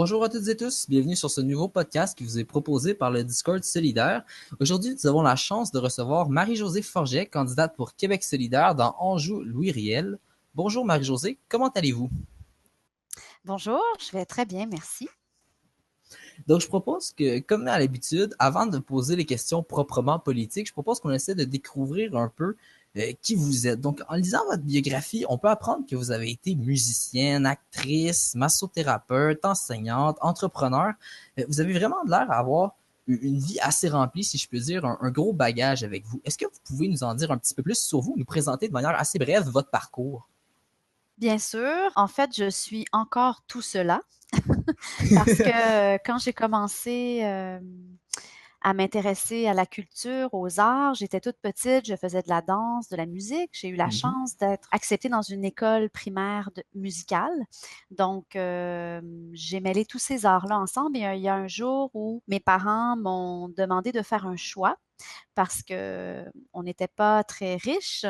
Bonjour à toutes et tous, bienvenue sur ce nouveau podcast qui vous est proposé par le Discord Solidaire. Aujourd'hui, nous avons la chance de recevoir Marie-Josée Forget, candidate pour Québec Solidaire dans Anjou Louis Riel. Bonjour Marie-Josée, comment allez-vous? Bonjour, je vais très bien, merci. Donc, je propose que, comme à l'habitude, avant de poser les questions proprement politiques, je propose qu'on essaie de découvrir un peu qui vous êtes. Donc, en lisant votre biographie, on peut apprendre que vous avez été musicienne, actrice, massothérapeute, enseignante, entrepreneur. Vous avez vraiment l'air d'avoir une vie assez remplie, si je peux dire, un gros bagage avec vous. Est-ce que vous pouvez nous en dire un petit peu plus sur vous, nous présenter de manière assez brève votre parcours? Bien sûr, en fait, je suis encore tout cela parce que quand j'ai commencé à m'intéresser à la culture, aux arts, j'étais toute petite, je faisais de la danse, de la musique. J'ai eu la Mhm. chance d'être acceptée dans une école primaire musicale. Donc, j'ai mêlé tous ces arts-là ensemble et il y a un jour où mes parents m'ont demandé de faire un choix parce qu'on n'était pas très riches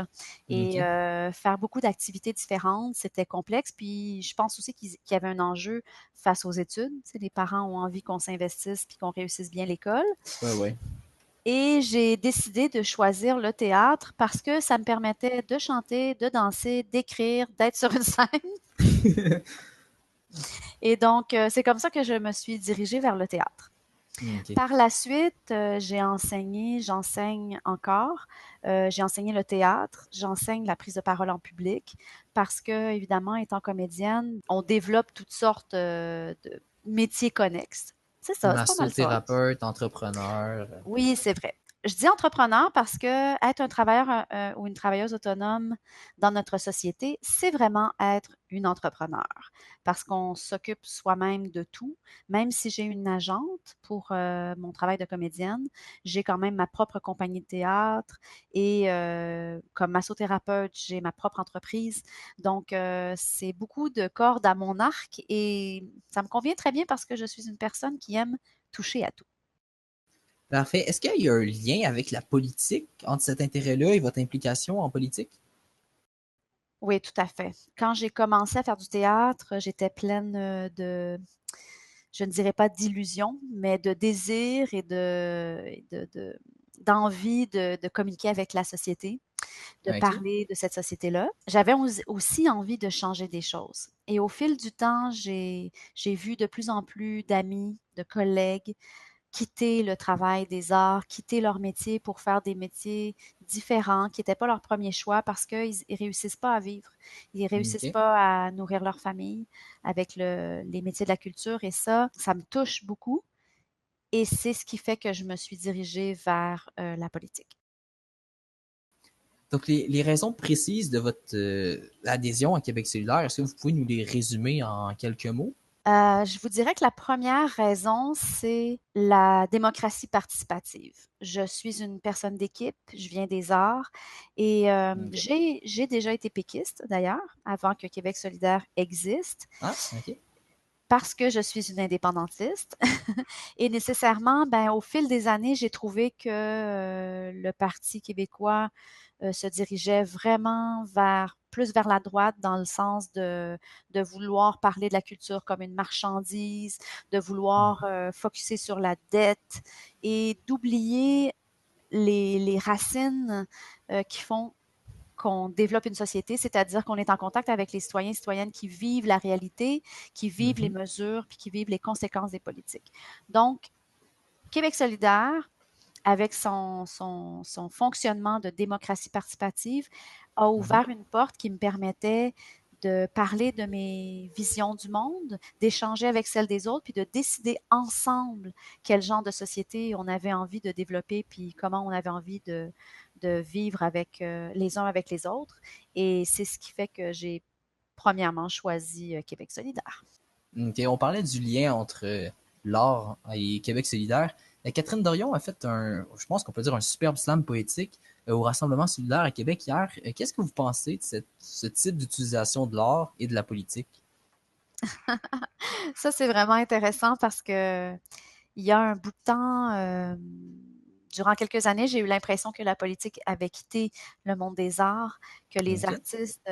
et Ok. faire beaucoup d'activités différentes, c'était complexe. Puis je pense aussi qu'il y avait un enjeu face aux études. Tu sais, les parents ont envie qu'on s'investisse puis qu'on réussisse bien l'école. Ouais, ouais. Et j'ai décidé de choisir le théâtre parce que ça me permettait de chanter, de danser, d'écrire, d'être sur une scène. Et donc, c'est comme ça que je me suis dirigée vers le théâtre. Ok. Par la suite, j'enseigne encore. J'ai enseigné le théâtre, j'enseigne la prise de parole en public parce que, évidemment, étant comédienne, on développe toutes sortes de métiers connexes. C'est ça, c'est pas mal ça. Massothérapeute, entrepreneur. Oui, c'est vrai. Je dis entrepreneur parce que être un travailleur ou une travailleuse autonome dans notre société, c'est vraiment être une entrepreneur parce qu'on s'occupe soi-même de tout. Même si j'ai une agente pour mon travail de comédienne, j'ai quand même ma propre compagnie de théâtre et comme massothérapeute, j'ai ma propre entreprise. Donc, c'est beaucoup de cordes à mon arc et ça me convient très bien parce que je suis une personne qui aime toucher à tout. Parfait. Est-ce qu'il y a un lien avec la politique entre cet intérêt-là et votre implication en politique? Oui, tout à fait. Quand j'ai commencé à faire du théâtre, j'étais pleine je ne dirais pas d'illusions, mais de désir et d'envie de communiquer avec la société, de OK. parler de cette société-là. J'avais aussi envie de changer des choses. Et au fil du temps, j'ai vu de plus en plus d'amis, de collègues quitter le travail des arts, quitter leur métier pour faire des métiers différents qui n'étaient pas leur premier choix parce qu'ils ne réussissent pas à vivre. Ils ne réussissent OK. pas à nourrir leur famille avec les métiers de la culture. Et ça me touche beaucoup. Et c'est ce qui fait que je me suis dirigée vers la politique. Donc, les raisons précises de votre adhésion à Québec solidaire, est-ce que vous pouvez nous les résumer en quelques mots? Je vous dirais que la première raison, c'est la démocratie participative. Je suis une personne d'équipe, je viens des arts et OK. j'ai déjà été péquiste d'ailleurs, avant que Québec solidaire existe, Ah, OK. parce que je suis une indépendantiste. Et nécessairement, ben, au fil des années, j'ai trouvé que le Parti québécois se dirigeait vraiment plus vers la droite dans le sens de vouloir parler de la culture comme une marchandise, de vouloir Mhm. focuser sur la dette et d'oublier les racines qui font qu'on développe une société, c'est-à-dire qu'on est en contact avec les citoyens et citoyennes qui vivent la réalité, qui vivent les Mhm. mesures, puis qui vivent les conséquences des politiques. Donc, Québec solidaire, avec son fonctionnement de démocratie participative, a Mhm. ouvert une porte qui me permettait de parler de mes visions du monde, d'échanger avec celles des autres, puis de décider ensemble quel genre de société on avait envie de développer, puis comment on avait envie de vivre avec les uns avec les autres. Et c'est ce qui fait que j'ai premièrement choisi Québec solidaire. OK. On parlait du lien entre l'art et Québec solidaire. Catherine Dorion a fait je pense qu'on peut dire un superbe slam poétique au Rassemblement solidaire à Québec hier. Qu'est-ce que vous pensez de ce type d'utilisation de l'art et de la politique? Ça, c'est vraiment intéressant parce que il y a un bout de temps, durant quelques années, j'ai eu l'impression que la politique avait quitté le monde des arts, que les OK. artistes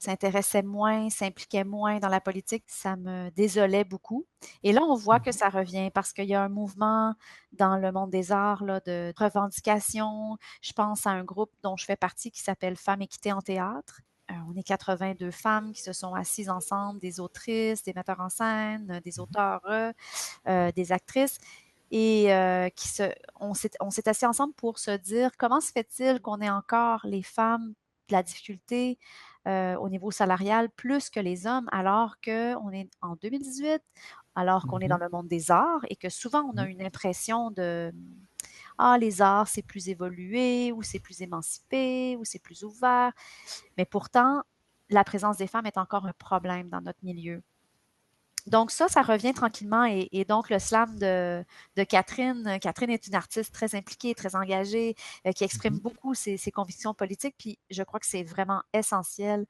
s'intéressaient moins, s'impliquaient moins dans la politique, ça me désolait beaucoup. Et là, on voit que Mhm. ça revient parce qu'il y a un mouvement dans le monde des arts là, de revendication. Je pense à un groupe dont je fais partie qui s'appelle Femmes Équité en théâtre. On est 82 femmes qui se sont assises ensemble, des autrices, des metteurs en scène, des Mhm. auteurs, des actrices, et on s'est assis ensemble pour se dire comment se fait-il qu'on ait encore les femmes de la difficulté au niveau salarial plus que les hommes alors qu'on est en 2018, alors qu'on est dans Mhm. le monde des arts et que souvent on a Mhm. une impression de ah, les arts, c'est plus évolué, ou c'est plus émancipé, ou c'est plus ouvert. Mais pourtant, la présence des femmes est encore un problème dans notre milieu. Donc ça revient tranquillement. Et donc le slam de Catherine, Catherine est une artiste très impliquée, très engagée, qui exprime Mhm. beaucoup ses convictions politiques. Puis je crois que c'est vraiment essentiel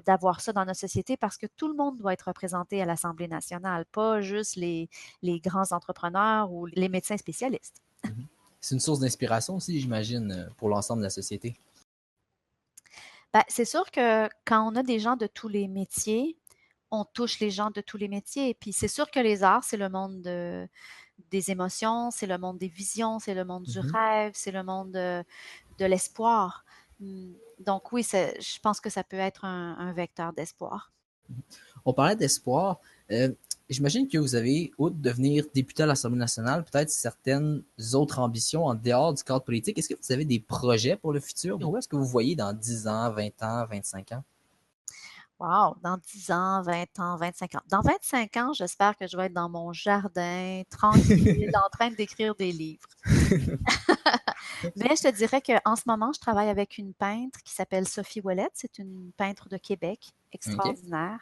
d'avoir ça dans notre société parce que tout le monde doit être représenté à l'Assemblée nationale, pas juste les grands entrepreneurs ou les médecins spécialistes. Mhm. C'est une source d'inspiration aussi, j'imagine, pour l'ensemble de la société. Ben, c'est sûr que quand on a des gens de tous les métiers, on touche les gens de tous les métiers. Et puis c'est sûr que les arts, c'est le monde des émotions, c'est le monde des visions, c'est le monde du Mhm. rêve, c'est le monde de l'espoir. Donc oui, je pense que ça peut être un vecteur d'espoir. On parlait d'espoir. Euh, J'imagine que vous avez, outre devenir député à l'Assemblée nationale, peut-être certaines autres ambitions en dehors du cadre politique. Est-ce que vous avez des projets pour le futur? Où est-ce que vous voyez dans 10 ans, 20 ans, 25 ans? Wow, dans 10 ans, 20 ans, 25 ans. Dans 25 ans, j'espère que je vais être dans mon jardin, tranquille, en train d'écrire des livres. Mais je te dirais qu'en ce moment, je travaille avec une peintre qui s'appelle Sophie Ouellette. C'est une peintre de Québec OK. extraordinaire.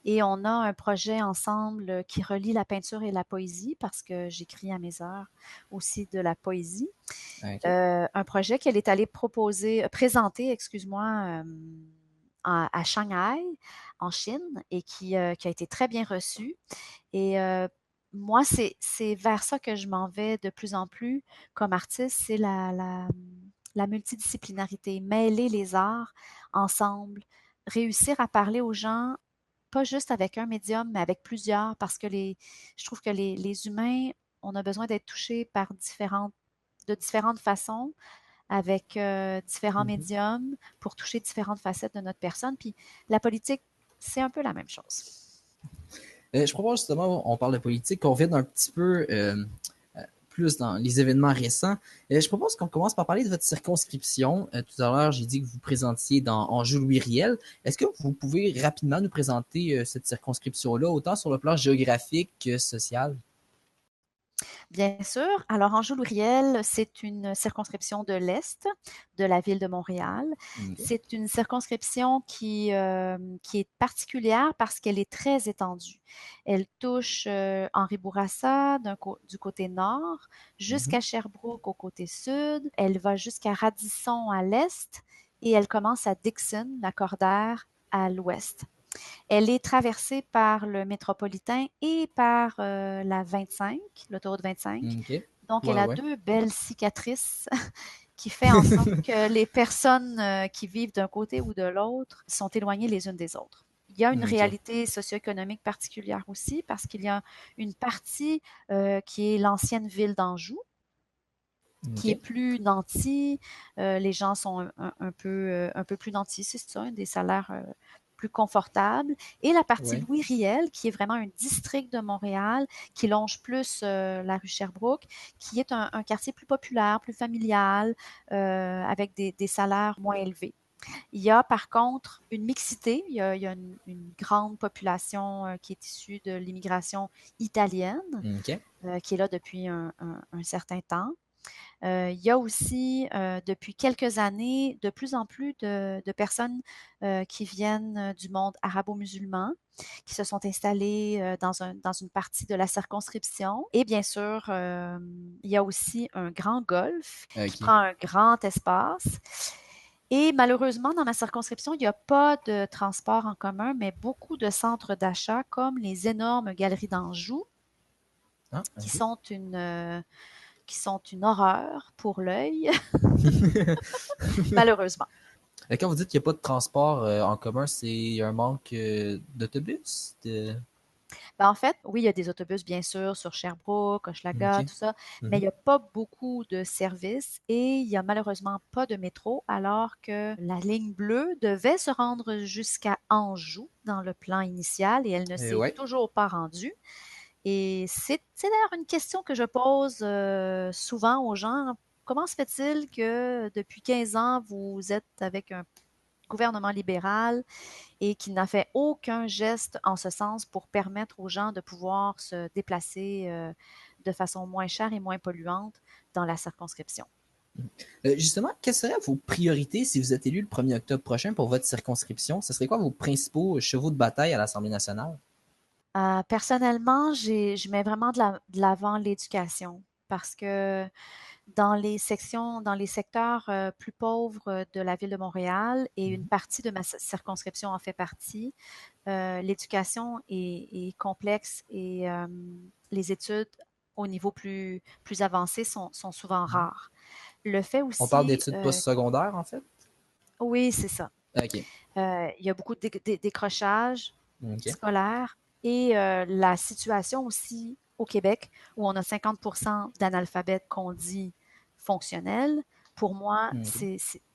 Et on a un projet ensemble qui relie la peinture et la poésie parce que j'écris à mes heures aussi de la poésie. OK. Un projet qu'elle est allée présenter, excuse-moi, à Shanghai, en Chine, et qui a été très bien reçu. Et moi, c'est vers ça que je m'en vais de plus en plus comme artiste, c'est la multidisciplinarité, mêler les arts ensemble, réussir à parler aux gens, pas juste avec un médium, mais avec plusieurs, parce que je trouve que les humains, on a besoin d'être touchés de différentes façons, avec différents Mhm. médiums pour toucher différentes facettes de notre personne. Puis la politique, c'est un peu la même chose. Je propose justement, on parle de politique, qu'on revienne un petit peu plus dans les événements récents. Je propose qu'on commence par parler de votre circonscription. Tout à l'heure, j'ai dit que vous vous présentiez dans Anjou-Louis Riel. Est-ce que vous pouvez rapidement nous présenter cette circonscription-là, autant sur le plan géographique que social? Bien sûr. Alors, Anjou-Louriel, c'est une circonscription de l'Est de la ville de Montréal. OK. C'est une circonscription qui est particulière parce qu'elle est très étendue. Elle touche Henri Bourassa du côté nord, Mhm. jusqu'à Sherbrooke au côté sud. Elle va jusqu'à Radisson à l'est et elle commence à Dixon, la Cordère, à l'ouest. Elle est traversée par le métropolitain et par la 25, l'autoroute 25. OK. Donc, elle Ouais, a ouais. deux belles cicatrices qui fait en sorte que les personnes qui vivent d'un côté ou de l'autre sont éloignées les unes des autres. Il y a une OK. réalité socio-économique particulière aussi parce qu'il y a une partie qui est l'ancienne ville d'Anjou, qui est OK. plus nantie. Les gens sont un peu plus nantis, c'est ça, des salaires plus confortables. Et la partie Ouais. Louis Riel, qui est vraiment un district de Montréal, qui longe plus la rue Sherbrooke, qui est un quartier plus populaire, plus familial, avec des salaires moins élevés. Il y a par contre une mixité, il y a une grande population qui est issue de l'immigration italienne, OK. qui est là depuis un certain temps. Il y a aussi, depuis quelques années, de plus en plus de personnes qui viennent du monde arabo-musulman, qui se sont installées dans une partie de la circonscription. Et bien sûr, il y a aussi un grand golfe qui OK. prend un grand espace. Et malheureusement, dans ma circonscription, il n'y a pas de transport en commun, mais beaucoup de centres d'achat, comme les énormes galeries d'Anjou, Ah, qui OK. sont qui sont une horreur pour l'œil, malheureusement. Quand vous dites qu'il n'y a pas de transport en commun, c'est un manque d'autobus? Ben, en fait, oui, il y a des autobus, bien sûr, sur Sherbrooke, Hochelaga, OK. tout ça, mais il Mhm. n'y a pas beaucoup de services et il n'y a malheureusement pas de métro, alors que la ligne bleue devait se rendre jusqu'à Anjou dans le plan initial et elle ne s'est Ouais. toujours pas rendue. Et c'est d'ailleurs une question que je pose souvent aux gens. Comment se fait-il que depuis 15 ans, vous êtes avec un gouvernement libéral et qu'il n'a fait aucun geste en ce sens pour permettre aux gens de pouvoir se déplacer de façon moins chère et moins polluante dans la circonscription? Justement, quelles seraient vos priorités si vous êtes élu le 1er octobre prochain pour votre circonscription? Ce serait quoi vos principaux chevaux de bataille à l'Assemblée nationale? Personnellement, je mets vraiment de l'avant l'éducation parce que dans les secteurs plus pauvres de la ville de Montréal, et une Mhm. partie de ma circonscription en fait partie, l'éducation est complexe et les études au niveau plus avancé sont souvent Mhm. rares. Le fait On parle aussi, d'études postsecondaires, en fait? oui, c'est ça. OK. Il y a beaucoup de décrochages OK. scolaires et la situation aussi au Québec où on a 50% d'analphabètes qu'on dit fonctionnels. Pour moi, OK.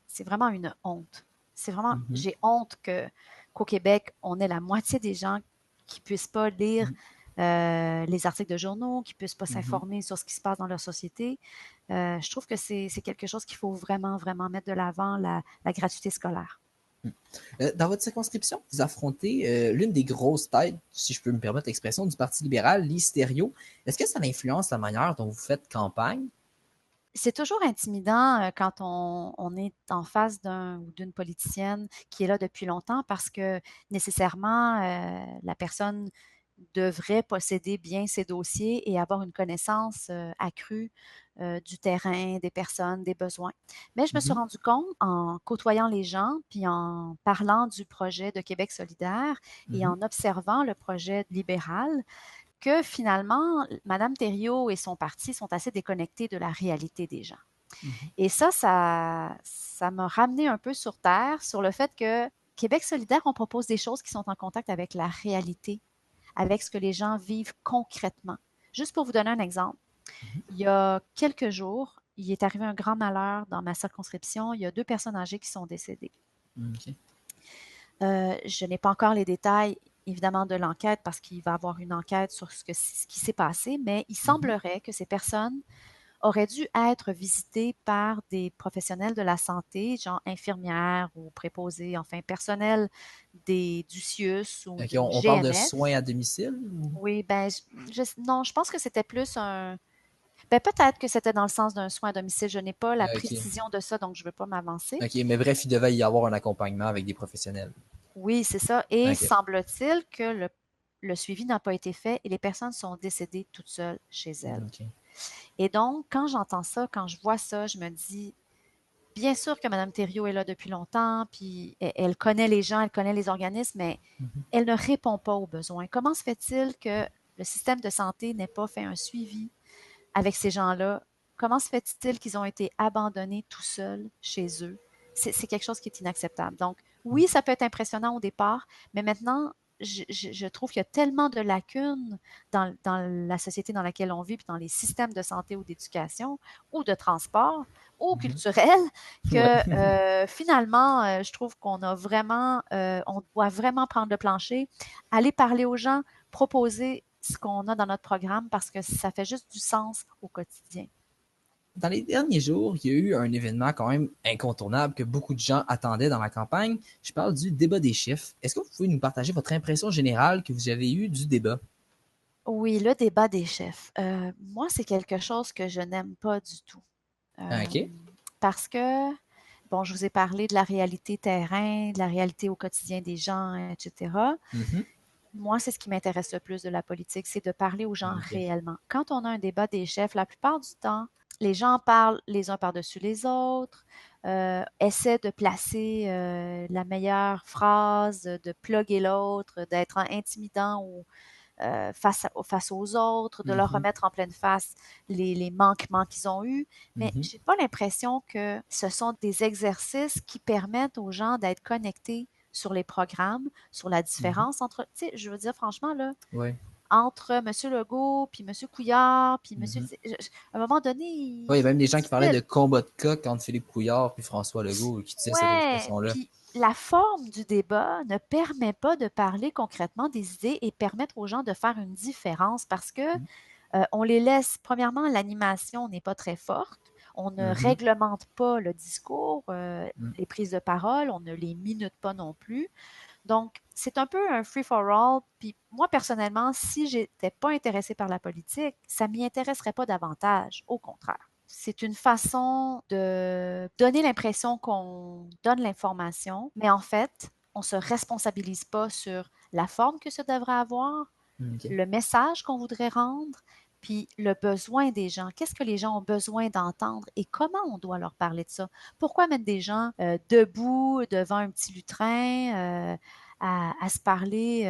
c'est vraiment une honte. C'est vraiment, Mhm. j'ai honte qu'au Québec, on ait la moitié des gens qui puissent pas lire les articles de journaux, qui puissent pas Mhm. s'informer sur ce qui se passe dans leur société. Je trouve que c'est quelque chose qu'il faut vraiment, vraiment mettre de l'avant, la gratuité scolaire. Dans votre circonscription, vous affrontez l'une des grosses têtes, si je peux me permettre l'expression, du Parti libéral, Lise Thériault. Est-ce que ça influence la manière dont vous faites campagne? C'est toujours intimidant quand on est en face d'un ou d'une politicienne qui est là depuis longtemps parce que nécessairement, la personne devrait posséder bien ses dossiers et avoir une connaissance accrue du terrain, des personnes, des besoins. Mais je me suis Mhm. rendu compte en côtoyant les gens, puis en parlant du projet de Québec solidaire et Mhm. en observant le projet libéral, que finalement, Mme Thériault et son parti sont assez déconnectés de la réalité des gens. Mhm. Et ça m'a ramené un peu sur terre, sur le fait que Québec solidaire, on propose des choses qui sont en contact avec la réalité, avec ce que les gens vivent concrètement. Juste pour vous donner un exemple, il y a quelques jours, il est arrivé un grand malheur dans ma circonscription. Il y a 2 personnes âgées qui sont décédées. OK. Je n'ai pas encore les détails, évidemment, de l'enquête parce qu'il va y avoir une enquête sur ce qui s'est passé, mais il Mhm. semblerait que ces personnes auraient dû être visitées par des professionnels de la santé, genre infirmières ou préposés, enfin personnel du CIUS ou OK, du on parle de GMF. soins à domicile? Oui, ben, non, je pense que c'était plus ben, peut-être que c'était dans le sens d'un soin à domicile. Je n'ai pas la OK. précision de ça, donc je ne veux pas m'avancer. OK, mais bref, il devait y avoir un accompagnement avec des professionnels. Oui, c'est ça. Et OK. semble-t-il que le suivi n'a pas été fait et les personnes sont décédées toutes seules chez elles. OK. Et donc, quand j'entends ça, quand je vois ça, je me dis, bien sûr que Mme Thériault est là depuis longtemps, puis elle connaît les gens, elle connaît les organismes, mais Mhm. elle ne répond pas aux besoins. Comment se fait-il que le système de santé n'ait pas fait un suivi avec ces gens-là? Comment se fait-il qu'ils ont été abandonnés tout seuls chez eux? C'est quelque chose qui est inacceptable. Donc, oui, ça peut être impressionnant au départ, mais maintenant, je trouve qu'il y a tellement de lacunes dans la société dans laquelle on vit, puis dans les systèmes de santé ou d'éducation, ou de transport, ou Mhm. culturel, Ouais. que finalement, je trouve on doit vraiment prendre le plancher, aller parler aux gens, proposer ce qu'on a dans notre programme parce que ça fait juste du sens au quotidien. Dans les derniers jours, il y a eu un événement quand même incontournable que beaucoup de gens attendaient dans la campagne. Je parle du débat des chiffres. Est-ce que vous pouvez nous partager votre impression générale que vous avez eue du débat? Oui, le débat des chefs. Moi, c'est quelque chose que je n'aime pas du tout. Ah, Euh, OK. Parce que, bon, je vous ai parlé de la réalité terrain, de la réalité au quotidien des gens, etc. Mhm. Moi, c'est ce qui m'intéresse le plus de la politique, c'est de parler aux gens OK. réellement. Quand on a un débat des chefs, la plupart du temps, les gens parlent les uns par-dessus les autres, essaient de placer la meilleure phrase, de plugger l'autre, d'être intimidant ou face aux autres, de leur Mhm. remettre en pleine face les manquements qu'ils ont eus. Mais Mhm. j'ai pas l'impression que ce sont des exercices qui permettent aux gens d'être connectés sur les programmes, sur la Mhm. différence entre, tu sais, je veux dire franchement, là, Ouais. entre M. Legault, puis M. Couillard, puis M. Mhm. À un moment donné, Ouais, il y a même des gens qui parlaient de difficile. combat de coq entre Philippe Couillard et François Legault qui utilisaient cette Ouais, expression-là. puis la forme du débat ne permet pas de parler concrètement des idées et permettre aux gens de faire une différence parce que on les laisse, premièrement, l'animation n'est pas très forte, on ne Mhm. réglemente pas le discours, Mhm. les prises de parole, on ne les minute pas non plus. Donc, c'est un peu un free-for-all. Puis moi, personnellement, si j'étais pas intéressée par la politique, ça m'y intéresserait pas davantage. Au contraire. C'est une façon de donner l'impression qu'on donne l'information, mais en fait, on se responsabilise pas sur la forme que ça devrait avoir, Ok. le message qu'on voudrait rendre, puis le besoin des gens. Qu'est-ce que les gens ont besoin d'entendre et comment on doit leur parler de ça? Pourquoi mettre des gens debout devant un petit lutrin à se parler?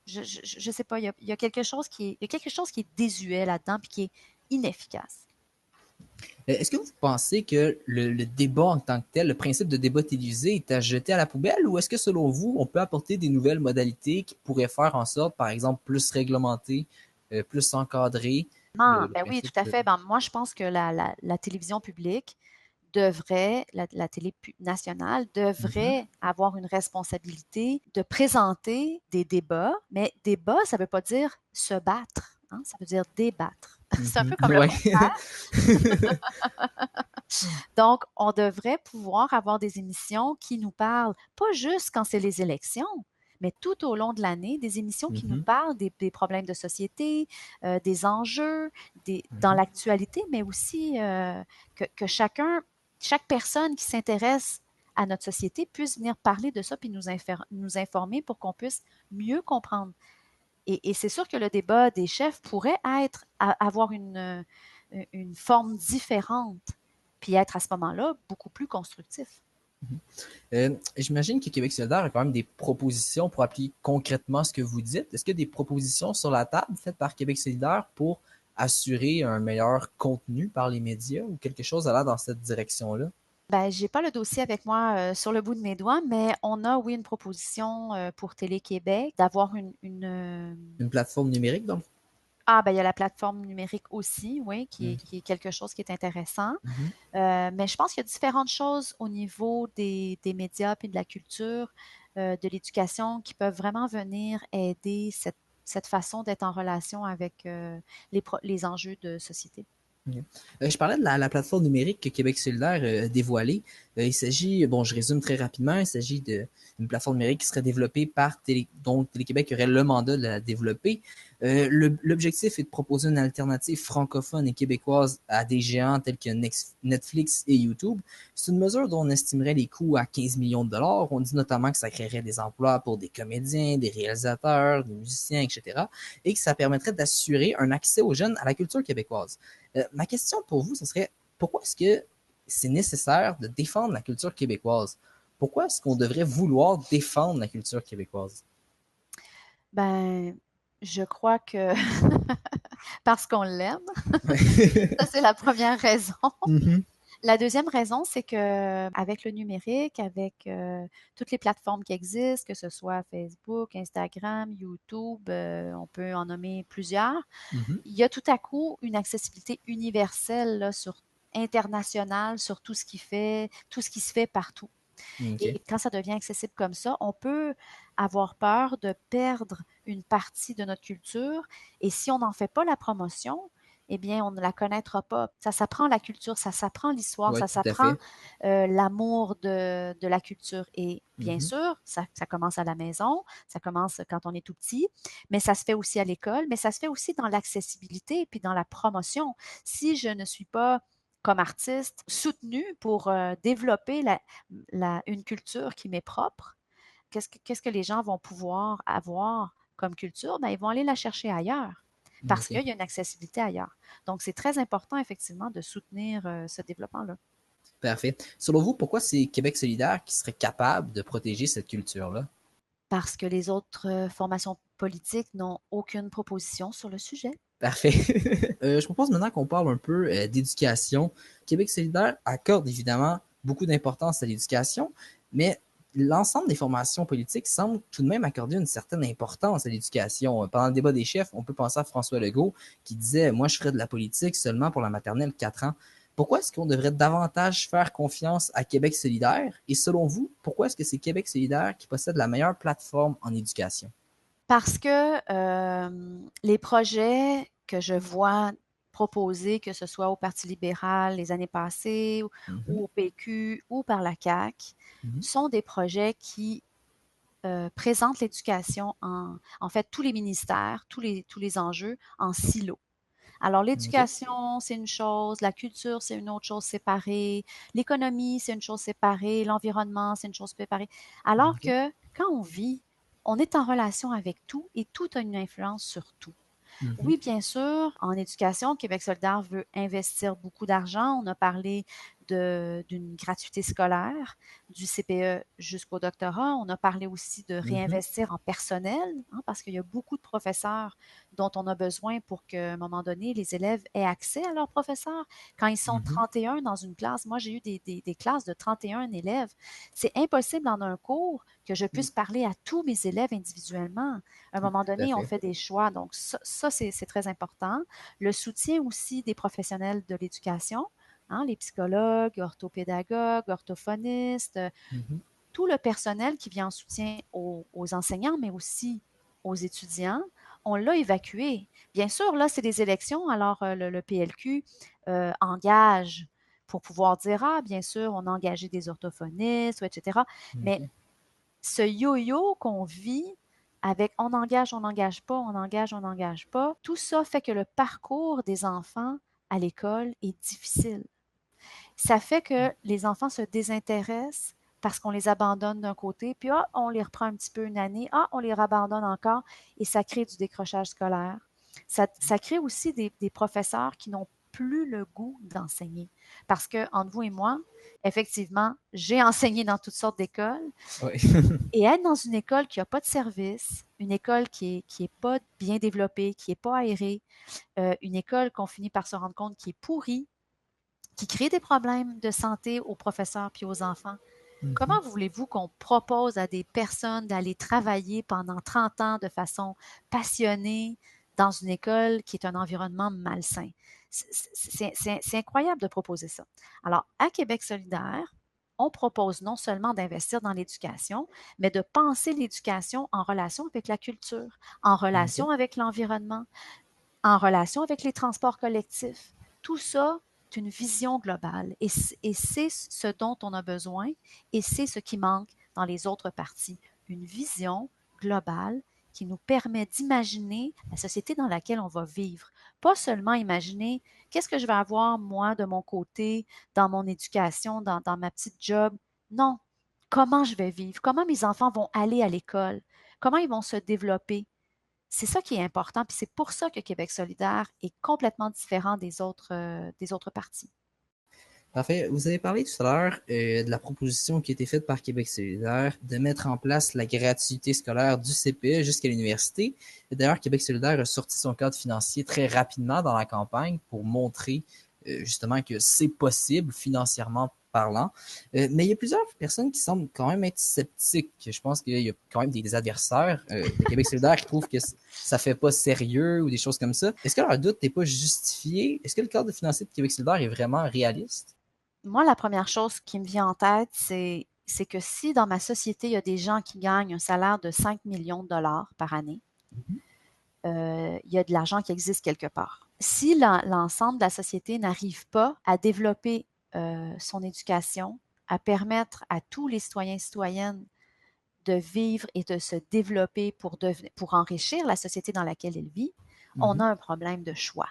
Je sais pas, il y a quelque chose il y a quelque chose qui est désuet là-dedans puis qui est inefficace. Est-ce que vous pensez que le débat en tant que tel, le principe de débat télévisé est à jeter à la poubelle ou est-ce que selon vous, on peut apporter des nouvelles modalités qui pourraient faire en sorte, par exemple, plus réglementer, plus encadrer le Ben oui, principe tout à fait. Ben, moi, je pense que la télévision publique devrait, la télé nationale Mhm. devrait avoir une responsabilité de présenter des débats, mais débat, ça ne veut pas dire se battre, hein, ça veut dire débattre. C'est un Mhm. peu comme le Ouais. contraire. Donc, on devrait pouvoir avoir des émissions qui nous parlent, pas juste quand c'est les élections, mais tout au long de l'année, des émissions qui nous Mhm. parlent des problèmes de société, des enjeux, dans Mhm. l'actualité, mais aussi que chaque personne qui s'intéresse à notre société puisse venir parler de ça puis nous informer pour qu'on puisse mieux comprendre. Et c'est sûr que le débat des chefs pourrait avoir une forme différente, puis être à ce moment-là beaucoup plus constructif. J'imagine que Québec solidaire a quand même des propositions pour appliquer concrètement ce que vous dites. Est-ce qu'il y a des propositions sur la table faites par Québec solidaire pour assurer un meilleur contenu par les médias ou quelque chose allant dans cette direction-là? Ben, j'ai pas le dossier avec moi sur le bout de mes doigts, mais on a, oui, une proposition pour Télé-Québec d'avoir Une plateforme numérique, donc? Ah, ben, il y a la plateforme numérique aussi, oui, Mm. qui est quelque chose qui est intéressant. Mhm. Mais je pense qu'il y a différentes choses au niveau des médias puis de la culture, de l'éducation qui peuvent vraiment venir aider cette façon d'être en relation avec les enjeux de société. Ok. Je parlais de la plateforme numérique que Québec solidaire a dévoilée. Il s'agit, bon, je résume très rapidement, il s'agit d'une plateforme numérique qui serait développée par donc Télé-Québec aurait le mandat de la développer. L'objectif est de proposer une alternative francophone et québécoise à des géants tels que Netflix et YouTube. C'est une mesure dont on estimerait les coûts à 15 millions de dollars. On dit notamment que ça créerait des emplois pour des comédiens, des réalisateurs, des musiciens, etc. Et que ça permettrait d'assurer un accès aux jeunes à la culture québécoise. Ma question pour vous, ce serait pourquoi est-ce que c'est nécessaire de défendre la culture québécoise? Pourquoi est-ce qu'on devrait vouloir défendre la culture québécoise? Ben, je crois que parce qu'on l'aime, ça c'est la première raison. Mhm. La deuxième raison, c'est que avec le numérique, avec toutes les plateformes qui existent, que ce soit Facebook, Instagram, YouTube, on peut en nommer plusieurs, Mhm. il y a tout à coup une accessibilité universelle là, internationale sur tout ce qui se fait partout. OK. Et quand ça devient accessible comme ça, on peut avoir peur de perdre une partie de notre culture. Et si on n'en fait pas la promotion, eh bien, on ne la connaîtra pas. Ça s'apprend la culture, ça s'apprend l'histoire, Oui, ça tout à s'apprend fait. l'amour de la culture. Et bien Mhm. sûr, ça commence à la maison, ça commence quand on est tout petit, mais ça se fait aussi à l'école, mais ça se fait aussi dans l'accessibilité et puis dans la promotion. Si je ne suis pas comme artiste soutenue pour développer une culture qui m'est propre, qu'est-ce que les gens vont pouvoir avoir comme culture? Ben, ils vont aller la chercher ailleurs parce OK. qu'il y a une accessibilité ailleurs. Donc, c'est très important, effectivement, de soutenir ce développement-là. Parfait. Selon vous, pourquoi c'est Québec solidaire qui serait capable de protéger cette culture-là? Parce que les autres formations politiques n'ont aucune proposition sur le sujet. Parfait. Je propose maintenant qu'on parle un peu d'éducation. Québec solidaire accorde évidemment beaucoup d'importance à l'éducation, mais l'ensemble des formations politiques semble tout de même accorder une certaine importance à l'éducation. Pendant le débat des chefs, on peut penser à François Legault qui disait « Moi, je ferais de la politique seulement pour la maternelle 4 ans ». Pourquoi est-ce qu'on devrait davantage faire confiance à Québec solidaire? Et selon vous, pourquoi est-ce que c'est Québec solidaire qui possède la meilleure plateforme en éducation? Parce que les projets que je vois proposés, que ce soit au Parti libéral les années passées ou au PQ ou par la CAQ, sont des projets qui présentent l'éducation en fait, tous les ministères, tous les enjeux en silo. Alors, l'éducation, c'est une chose, la culture, c'est une autre chose séparée, l'économie, c'est une chose séparée, l'environnement, c'est une chose séparée. Alors que quand on vit, on est en relation avec tout et tout a une influence sur tout. Oui, bien sûr, en éducation, Québec solidaire veut investir beaucoup d'argent. On a parlé d'une gratuité scolaire, du CPE jusqu'au doctorat. On a parlé aussi de réinvestir en personnel, hein, parce qu'il y a beaucoup de professeurs dont on a besoin pour qu'à un moment donné, les élèves aient accès à leurs professeurs. Quand ils sont 31 dans une classe, moi j'ai eu des classes de 31 élèves, c'est impossible en un cours que je puisse parler à tous mes élèves individuellement. À un moment donné, on fait des choix. Donc, ça c'est très important. Le soutien aussi des professionnels de l'éducation, hein, les psychologues, orthopédagogues, orthophonistes, tout le personnel qui vient en soutien aux enseignants, mais aussi aux étudiants, on l'a évacué. Bien sûr, là, c'est des élections, alors le PLQ engage pour pouvoir dire, ah, bien sûr, on a engagé des orthophonistes, etc. Mais ce yo-yo qu'on vit avec on n'engage pas, on engage, on n'engage pas, tout ça fait que le parcours des enfants à l'école est difficile. Ça fait que les enfants se désintéressent parce qu'on les abandonne d'un côté, puis on les reprend un petit peu une année, on les abandonne encore, et ça crée du décrochage scolaire. Ça crée aussi des professeurs qui n'ont plus le goût d'enseigner. Parce que, entre vous et moi, effectivement, j'ai enseigné dans toutes sortes d'écoles. Oui. Et être dans une école qui n'a pas de service, une école qui est pas bien développée, qui n'est pas aérée, une école qu'on finit par se rendre compte qui est pourrie, qui crée des problèmes de santé aux professeurs puis aux enfants. Comment voulez-vous qu'on propose à des personnes d'aller travailler pendant 30 ans de façon passionnée dans une école qui est un environnement malsain? C'est incroyable de proposer ça. Alors, à Québec solidaire, on propose non seulement d'investir dans l'éducation, mais de penser l'éducation en relation avec la culture, en relation avec l'environnement, en relation avec les transports collectifs. Tout ça, c'est une vision globale et c'est ce dont on a besoin et c'est ce qui manque dans les autres parties. Une vision globale qui nous permet d'imaginer la société dans laquelle on va vivre. Pas seulement imaginer qu'est-ce que je vais avoir moi de mon côté, dans mon éducation, dans ma petite job. Non, comment je vais vivre, comment mes enfants vont aller à l'école, comment ils vont se développer. C'est ça qui est important, puis c'est pour ça que Québec solidaire est complètement différent des autres partis. Parfait. Vous avez parlé tout à l'heure de la proposition qui a été faite par Québec solidaire de mettre en place la gratuité scolaire du CPE jusqu'à l'université. D'ailleurs, Québec solidaire a sorti son cadre financier très rapidement dans la campagne pour montrer justement que c'est possible financièrement parlant. Mais il y a plusieurs personnes qui semblent quand même être sceptiques. Je pense qu'il y a quand même des adversaires de Québec solidaire qui trouvent que ça fait pas sérieux ou des choses comme ça. Est-ce que leur doute n'est pas justifié? Est-ce que le cadre financier de Québec solidaire est vraiment réaliste? Moi, la première chose qui me vient en tête, c'est que si dans ma société, il y a des gens qui gagnent un salaire de 5 millions de dollars par année, il y a de l'argent qui existe quelque part. Si l'ensemble de la société n'arrive pas à développer son éducation, à permettre à tous les citoyens et citoyennes de vivre et de se développer pour enrichir la société dans laquelle elle vit, on a un problème de choix.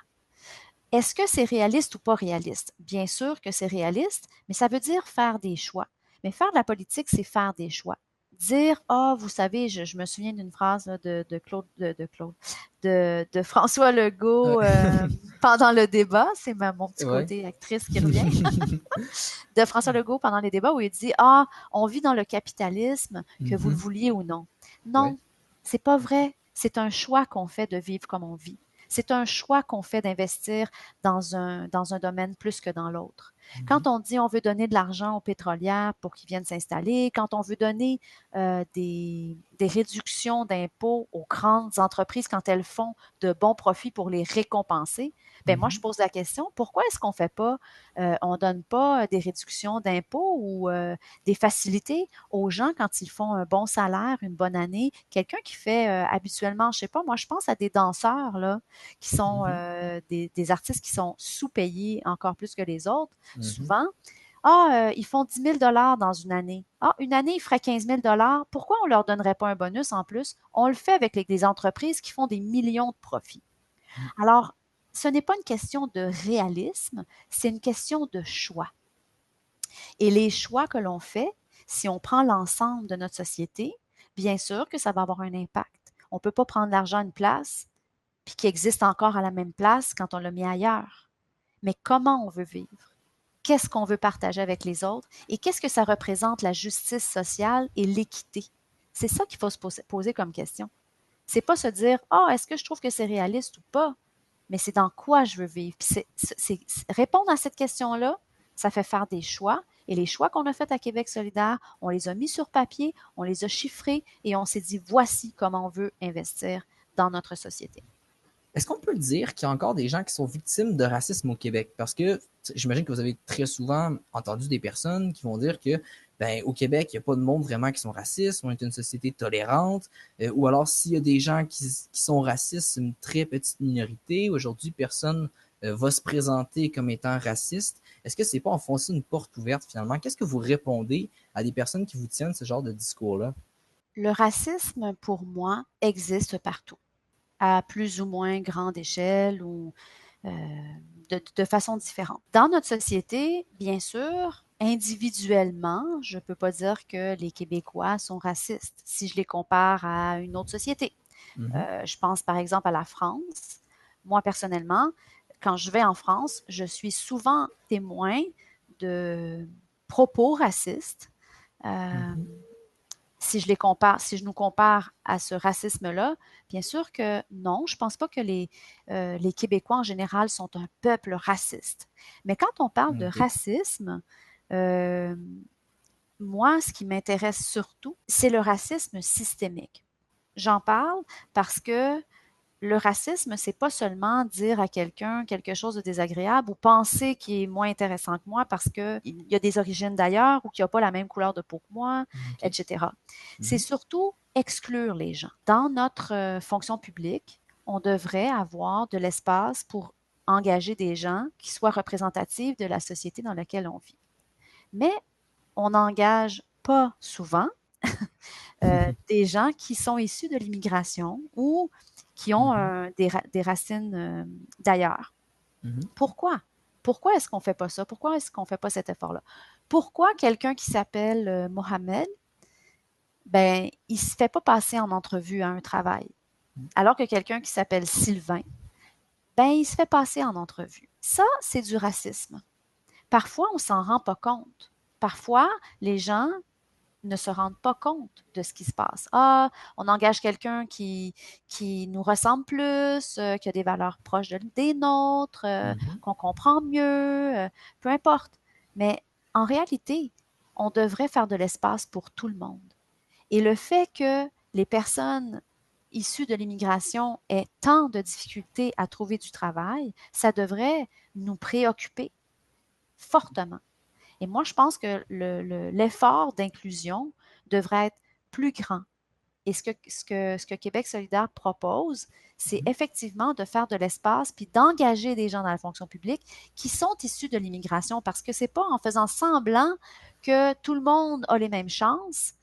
Est-ce que c'est réaliste ou pas réaliste? Bien sûr que c'est réaliste, mais ça veut dire faire des choix. Mais faire de la politique, c'est faire des choix. Dire, vous savez, je me souviens d'une phrase là, de François Legault pendant le débat, c'est mon petit côté actrice qui revient, de François Legault pendant les débats où il dit, on vit dans le capitalisme, que vous le vouliez ou non. Non, c'est pas vrai. C'est un choix qu'on fait de vivre comme on vit. C'est un choix qu'on fait d'investir dans un domaine plus que dans l'autre. Mhm. Quand on dit on veut donner de l'argent aux pétrolières pour qu'ils viennent s'installer, quand on veut donner des réductions d'impôts aux grandes entreprises quand elles font de bons profits pour les récompenser, ben moi je Mhm. pose la question, pourquoi est-ce qu'on fait pas, on donne pas des réductions d'impôts ou des facilités aux gens quand ils font un bon salaire, une bonne année, quelqu'un qui fait habituellement, je sais pas, moi je pense à des danseurs là, qui sont Mhm. des artistes qui sont sous-payés encore plus que les autres, Mhm. souvent. Ah, ils font 10 000 dans une année. Ah, une année, ils feraient 15 000 pourquoi on leur donnerait pas un bonus en plus? On le fait avec des entreprises qui font des millions de profits. Alors, ce n'est pas une question de réalisme, c'est une question de choix. Et les choix que l'on fait, si on prend l'ensemble de notre société, bien sûr que ça va avoir un impact. On ne peut pas prendre l'argent à une place, puis qui existe encore à la même place quand on l'a mis ailleurs. Mais comment on veut vivre? Qu'est-ce qu'on veut partager avec les autres? Et qu'est-ce que ça représente la justice sociale et l'équité? C'est ça qu'il faut se poser comme question. C'est pas se dire, ah, oh, est-ce que je trouve que c'est réaliste ou pas? Mais c'est dans quoi je veux vivre. Puis répondre à cette question-là, ça fait faire des choix. Et les choix qu'on a faits à Québec solidaire, on les a mis sur papier, on les a chiffrés et on s'est dit, voici comment on veut investir dans notre société. Est-ce qu'on peut dire qu'il y a encore des gens qui sont victimes de racisme au Québec? Parce que j'imagine que vous avez très souvent entendu des personnes qui vont dire que ben, au Québec, il n'y a pas de monde vraiment qui sont racistes, on est une société tolérante, ou alors s'il y a des gens qui sont racistes, c'est une très petite minorité. Aujourd'hui, personne va se présenter comme étant raciste. Est-ce que c'est pas enfoncer une porte ouverte finalement? Qu'est-ce que vous répondez à des personnes qui vous tiennent ce genre de discours-là? Le racisme, pour moi, existe partout, à plus ou moins grande échelle ou de façon différente. Dans notre société, bien sûr, individuellement, je ne peux pas dire que les Québécois sont racistes si je les compare à une autre société. Mhm. Je pense par exemple à la France. Moi, personnellement, quand je vais en France, je suis souvent témoin de propos racistes. Euh, Mhm. si je les compare, si je nous compare à ce racisme-là, bien sûr que non, je ne pense pas que les Québécois en général sont un peuple raciste. Mais quand on parle de OK. racisme, euh, moi, ce qui m'intéresse surtout, c'est le racisme systémique. J'en parle parce que le racisme, c'est pas seulement dire à quelqu'un quelque chose de désagréable ou penser qu'il est moins intéressant que moi parce qu'il y a des origines d'ailleurs ou qu'il n'a pas la même couleur de peau que moi, OK. etc. C'est Mhm. surtout exclure les gens. Dans notre fonction publique, on devrait avoir de l'espace pour engager des gens qui soient représentatifs de la société dans laquelle on vit. Mais on n'engage pas souvent des gens qui sont issus de l'immigration ou qui ont Mhm. des racines d'ailleurs. Mhm. Pourquoi? Pourquoi est-ce qu'on ne fait pas ça? Pourquoi est-ce qu'on ne fait pas cet effort-là? Pourquoi quelqu'un qui s'appelle Mohamed, ben, il ne se fait pas passer en entrevue à un travail, alors que quelqu'un qui s'appelle Sylvain, ben, il se fait passer en entrevue. Ça, c'est du racisme. Parfois, on ne s'en rend pas compte. Parfois, les gens ne se rendent pas compte de ce qui se passe. Ah, on engage quelqu'un qui nous ressemble plus, qui a des valeurs proches des nôtres, Mhm. qu'on comprend mieux, peu importe. Mais en réalité, on devrait faire de l'espace pour tout le monde. Et le fait que les personnes issues de l'immigration aient tant de difficultés à trouver du travail, ça devrait nous préoccuper fortement. Et moi, je pense que l'effort d'inclusion devrait être plus grand. Et ce que Québec solidaire propose, c'est Mhm. effectivement de faire de l'espace puis d'engager des gens dans la fonction publique qui sont issus de l'immigration parce que c'est pas en faisant semblant que tout le monde a les mêmes chances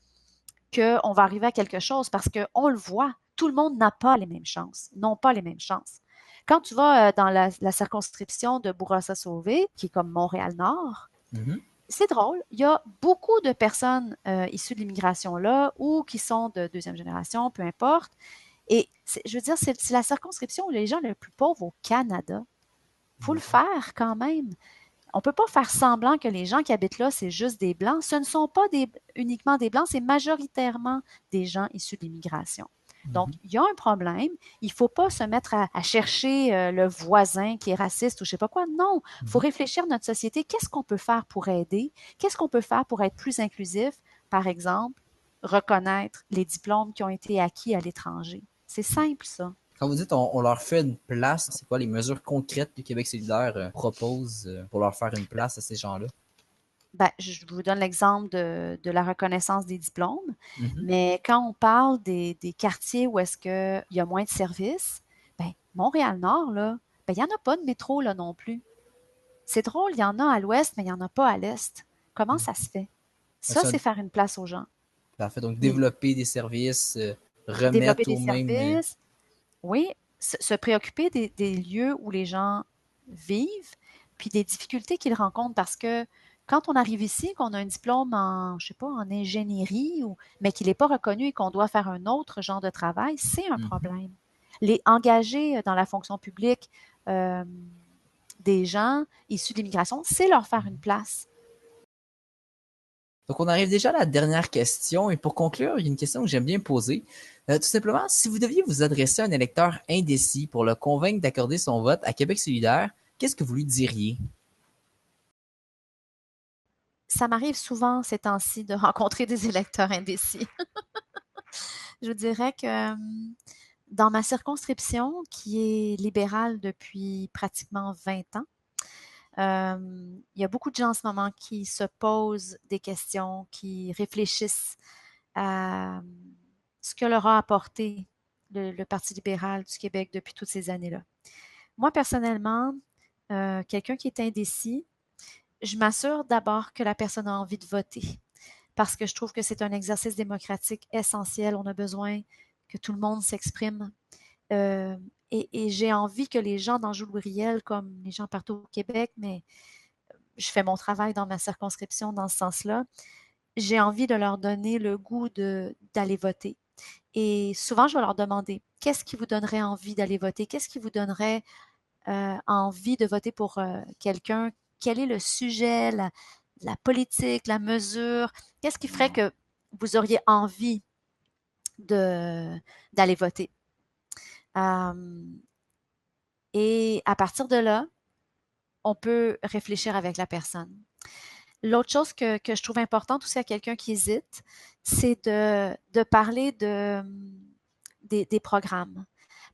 qu'on va arriver à quelque chose parce qu'on le voit, tout le monde n'a pas les mêmes chances, n'ont pas les mêmes chances. Quand tu vas dans la circonscription de Bourassa-Sauvé, qui est comme Montréal-Nord, Mhm. c'est drôle, il y a beaucoup de personnes issues de l'immigration là ou qui sont de deuxième génération, peu importe. Et je veux dire, c'est la circonscription où les gens les plus pauvres au Canada. Il faut le faire quand même. On ne peut pas faire semblant que les gens qui habitent là, c'est juste des Blancs. Ce ne sont pas uniquement des Blancs, c'est majoritairement des gens issus de l'immigration. Donc, Mhm. il y a un problème. Il ne faut pas se mettre à chercher le voisin qui est raciste ou je ne sais pas quoi. Non, il faut Mhm. réfléchir à notre société. Qu'est-ce qu'on peut faire pour aider? Qu'est-ce qu'on peut faire pour être plus inclusif? Par exemple, reconnaître les diplômes qui ont été acquis à l'étranger. C'est simple, ça. Quand vous dites on leur fait une place, c'est quoi les mesures concrètes que Québec solidaire propose pour leur faire une place à ces gens-là? Ben, je vous donne l'exemple de la reconnaissance des diplômes, Mhm. mais quand on parle des quartiers où est-ce qu'il y a moins de services, ben, Montréal-Nord, là, ben, il n'y en a pas de métro là non plus. C'est drôle, il y en a à l'ouest, mais il n'y en a pas à l'est. Comment ça se fait? Ça, Ça, c'est faire une place aux gens. parfait. Donc, Les- développer des services, Développer remettre des au même. services, oui, se préoccuper des lieux où les gens vivent, puis des difficultés qu'ils rencontrent parce que quand on arrive ici, qu'on a un diplôme en, je sais pas, en ingénierie, mais qu'il n'est pas reconnu et qu'on doit faire un autre genre de travail, c'est un Mhm. problème. Les engager dans la fonction publique euh, des gens issus de l'immigration, c'est leur faire une place. Donc, on arrive déjà à la dernière question. Et pour conclure, il y a une question que j'aime bien poser. Tout simplement, si vous deviez vous adresser à un électeur indécis pour le convaincre d'accorder son vote à Québec solidaire, qu'est-ce que vous lui diriez? Ça m'arrive souvent ces temps-ci de rencontrer des électeurs indécis. Je dirais que dans ma circonscription, qui est libérale depuis pratiquement 20 ans, il y a beaucoup de gens en ce moment qui se posent des questions, qui réfléchissent à ce que leur a apporté le Parti libéral du Québec depuis toutes ces années-là. Moi, personnellement, quelqu'un qui est indécis, je m'assure d'abord que la personne a envie de voter parce que je trouve que c'est un exercice démocratique essentiel. On a besoin que tout le monde s'exprime. Euh, et j'ai envie que les gens dans Jules-Louis-Riel, comme les gens partout au Québec, mais je fais mon travail dans ma circonscription dans ce sens-là, j'ai envie de leur donner le goût d'aller voter. Et souvent, je vais leur demander, qu'est-ce qui vous donnerait envie d'aller voter? Qu'est-ce qui vous donnerait envie de voter pour quelqu'un? Quel est le sujet, la politique, la mesure? Qu'est-ce qui ferait que vous auriez envie de, d'aller voter? Euh, et à partir de là, on peut réfléchir avec la personne. L'autre chose que je trouve importante aussi à quelqu'un qui hésite, c'est de parler des programmes.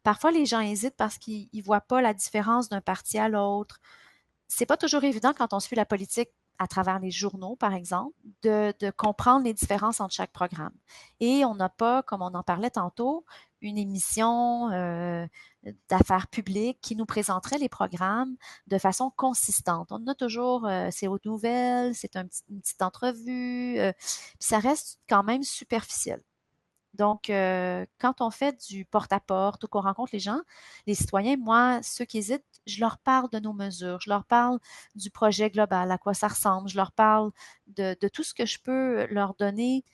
Parfois, les gens hésitent parce qu'ils ne voient pas la différence d'un parti à l'autre. C'est pas toujours évident quand on suit la politique à travers les journaux, par exemple, de comprendre les différences entre chaque programme. Et on n'a pas, comme on en parlait tantôt, une émission d'affaires publiques qui nous présenterait les programmes de façon consistante. On a toujours, c'est aux nouvelles, c'est une petite entrevue, puis ça reste quand même superficiel. Donc, quand on fait du porte-à-porte ou qu'on rencontre les gens, les citoyens, moi, ceux qui hésitent, je leur parle de nos mesures, je leur parle du projet global, à quoi ça ressemble, je leur parle de tout ce que je peux leur donner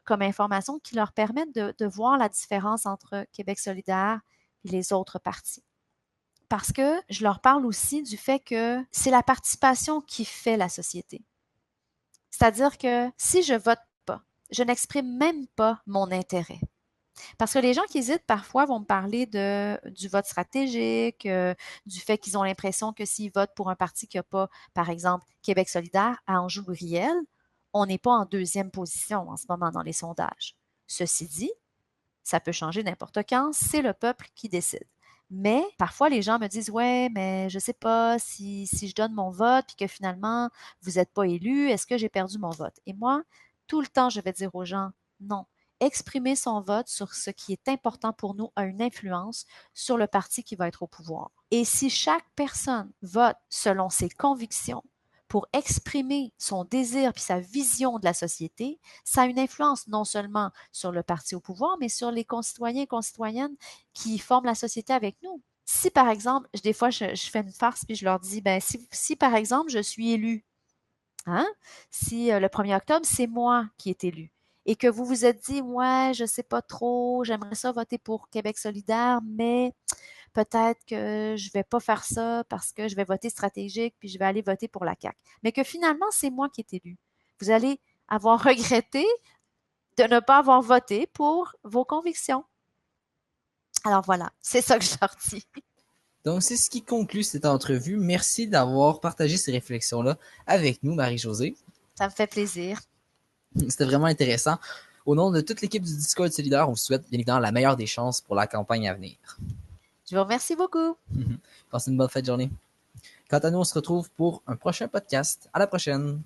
comme information qui leur permettent de voir la différence entre Québec solidaire et les autres partis. Parce que je leur parle aussi du fait que c'est la participation qui fait la société. C'est-à-dire que si je vote pas, je n'exprime même pas mon intérêt. Parce que les gens qui hésitent parfois vont me parler du vote stratégique, du fait qu'ils ont l'impression que s'ils votent pour un parti qui n'a pas, par exemple, Québec solidaire à Anjou-Riel, on n'est pas en deuxième position en ce moment dans les sondages. Ceci dit, ça peut changer n'importe quand, c'est le peuple qui décide. Mais parfois, les gens me disent, ouais, mais je ne sais pas si je donne mon vote puis que finalement, vous n'êtes pas élu, est-ce que j'ai perdu mon vote? Et moi, tout le temps, je vais dire aux gens, non. Exprimer son vote sur ce qui est important pour nous a une influence sur le parti qui va être au pouvoir. Et si chaque personne vote selon ses convictions pour exprimer son désir puis sa vision de la société, ça a une influence non seulement sur le parti au pouvoir, mais sur les concitoyens et concitoyennes qui forment la société avec nous. Si, par exemple, des fois, je fais une farce puis je leur dis, ben, si par exemple, je suis élu, hein, si le 1er octobre, c'est moi qui est élu, et que vous vous êtes dit, ouais, je sais pas trop, j'aimerais ça voter pour Québec solidaire, mais peut-être que je vais pas faire ça parce que je vais voter stratégique, puis je vais aller voter pour la CAQ. Mais que finalement, c'est moi qui est élu. Vous allez avoir regretté de ne pas avoir voté pour vos convictions. Alors voilà, c'est ça que je leur dis. Donc, c'est ce qui conclut cette entrevue. Merci d'avoir partagé ces réflexions-là avec nous, Marie-Josée. Ça me fait plaisir. C'était vraiment intéressant. Au nom de toute l'équipe du Discord solidaire, on vous souhaite bien évidemment la meilleure des chances pour la campagne à venir. Je vous remercie beaucoup. Passez une bonne fin de journée. Quant à nous, on se retrouve pour un prochain podcast. À la prochaine!